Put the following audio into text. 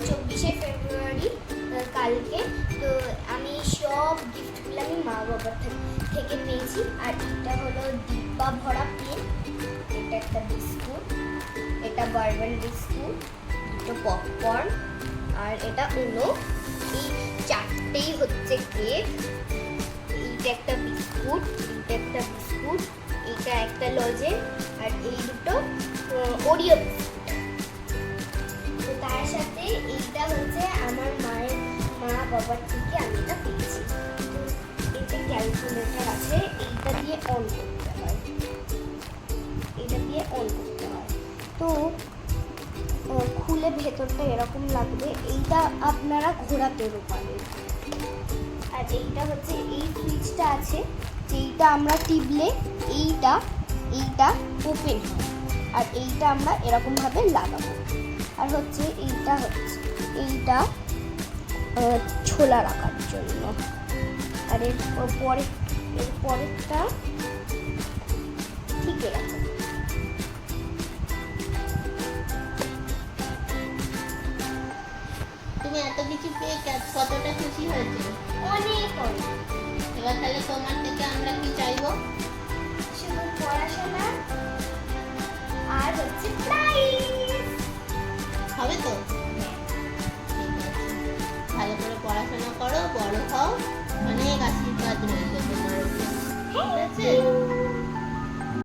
24শে ফেব্রুয়ারি কালকে। তো আমি সব গিফটগুলো আমি মা বাবার থেকে পেয়েছি। আর এটা হলো ডিব্বা ভরা পেন, এটা একটা বিস্কুট, এটা বারবান বিস্কুট, দুটো পপকর্ন, আর এটা উনো। এই চারটেই হচ্ছে কেক। এইটা একটা বিস্কুট, এইটা একটা বিস্কুট, এইটা একটা লজে, আর এই দুটো ওরিও বিস্কুট। তো তার সাথে এইটা হচ্ছে আমার মা বাবার থেকে আমি এটা পেয়েছি। তো এতে ক্যালকুলেটর আছে, এইটা দিয়ে অন করতে হয়, এটা দিয়ে অন করতে হয়। তো খুলে ভেতরটা এরকম লাগবে, এইটা আপনারা ঘোরাতেও পারেন। আর এইটা হচ্ছে এই সুইচটা আছে, যেইটা আমরা টিপলে এইটা ওপেন হয়, আর এইটা আমরা এরকমভাবে লাগাবো। আর হচ্ছে এইটা ছোলা রাখার জন্য। আর এর পরেরটা ঠিক এরকম। তুমি এত কিছু পেয়ে কতটা খুশি হয়েছে? অনেক অনেক। এবার তাহলে তোমার থেকে আমরা কি চাইবো? শুধু পড়াশোনা আর হচ্ছে প্রাইজ।